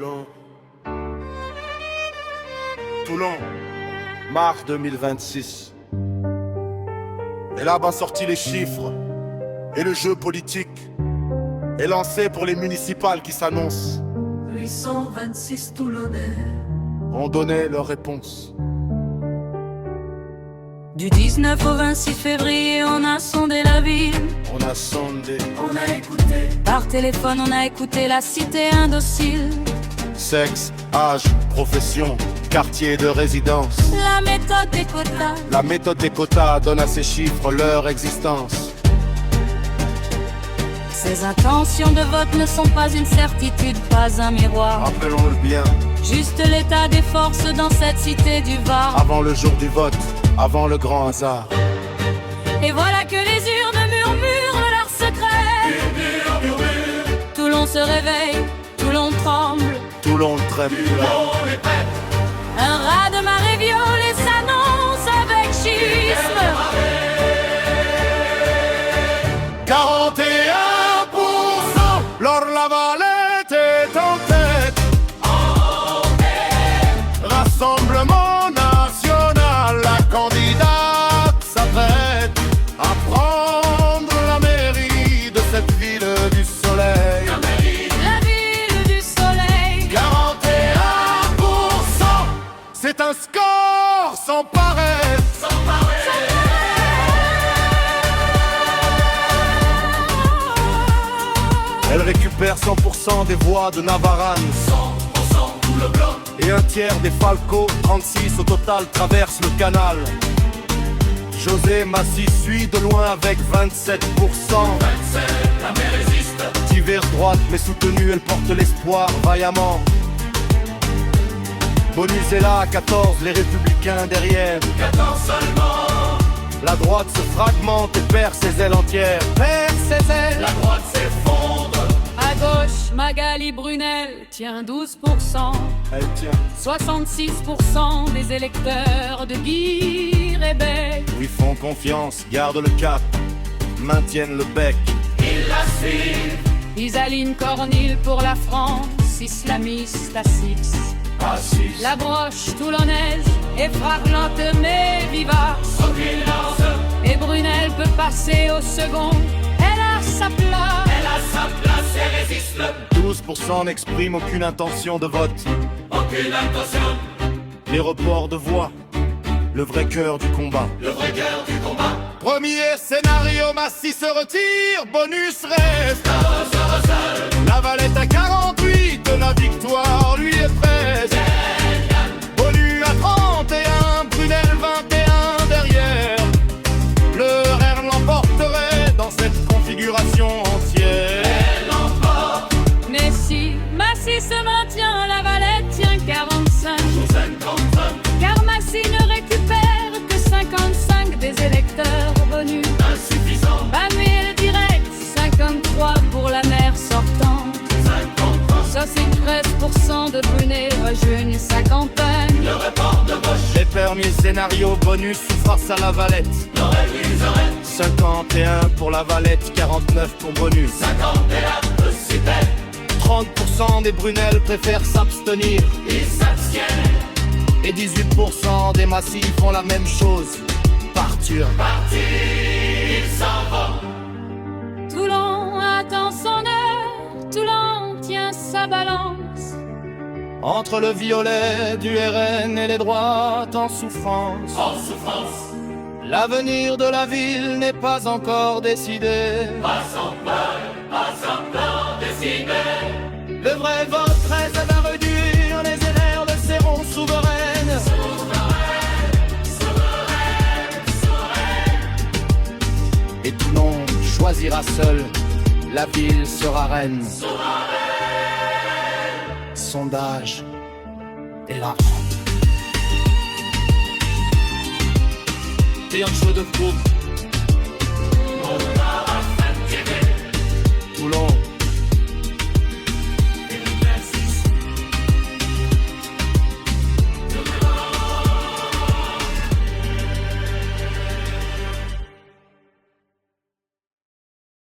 Toulon. Toulon, mars 2026. Et là, ben sorti les chiffres. Et le jeu politique est lancé pour les municipales qui s'annoncent. 826 Toulonnais On donnait leur réponse. Du 19 au 26 février, on a sondé la ville. On a sondé. On a écouté. Par téléphone, on a écouté la cité indocile. Sexe, âge, profession, quartier de résidence. La méthode des quotas. La méthode des quotas donne à ces chiffres leur existence. Ces intentions de vote ne sont pas une certitude, pas un miroir. Rappelons-le bien. Juste l'état des forces dans cette cité du Var. Avant le jour du vote, avant le grand hasard. Et voilà que les urnes murmurent leurs secrets. Toulon se réveille, Toulon tremble. Toulon tremble. Un raz de marée violée s'annonce avec schisme. 41%, Laure Lavalette est en tête. Rassemblement national, la candidate s'apprête à prendre la mairie de cette ville du soleil. La ville du soleil. 41%, c'est un score sans pareil. Elle récupère 100% des voix de Navarane, 100% tout le bloc. Et un tiers des Falco, 36 au total, traversent le canal. José Massy suit de loin avec 27%. 27, la mer résiste. Divers droite mais soutenue, elle porte l'espoir vaillamment. Bonus est là à 14, les républicains derrière. 14 seulement. La droite se fragmente et perd ses ailes entières. Perd ses ailes. La droite s'effondre. À gauche, Magali Brunel tient 12%. Elle tient. 66% des électeurs de Guy Rébec. Lui font confiance, gardent le cap, maintiennent le bec. Ils la suivent. Isaline Cornille pour la France, islamiste à 6. Assise. La broche toulonnaise est fraglante mais vivace. Aucune lance. Et Brunel peut passer au second. Elle a sa place. Elle a sa place et résiste. 12% n'expriment aucune intention de vote. Aucune intention. Les reports de voix, le vrai cœur du combat. Le vrai cœur du combat. Premier scénario, Massy se retire, bonus reste. Seul. Lavalette à 48, la victoire lui est prête. Bonus à 31, Brunel 21 derrière. Le RR l'emporterait dans cette configuration entière. Elle l'emporte. Mais si Massy se maintient, Lavalette tient 45. Car Massy ne récupère que 55 des électeurs bonus. Insuffisant. Bamil direct, 53 pour la maire sortante. 73% de Brunet rejoignent sa campagne. Le report de gauche. Les premiers scénarios, bonus sous farce à Lavalette. N'aurait plus oreille. 51 pour Lavalette, 49 pour bonus. 51 super. 30% des Brunel préfèrent s'abstenir. Ils s'abstiennent. Et 18% des Massy font la même chose. Partir. Parti. Ils s'en vont. Toulon attend son heure, Toulon tient sa balance. Entre le violet du RN et les droites en souffrance. En souffrance. L'avenir de la ville n'est pas encore décidé. Pas encore décidé. Le vrai vote reste à réduire les LR de seront souveraines. Et Toulon choisira seul, la ville sera reine. Sondage est là. T'es un jeu de groupe.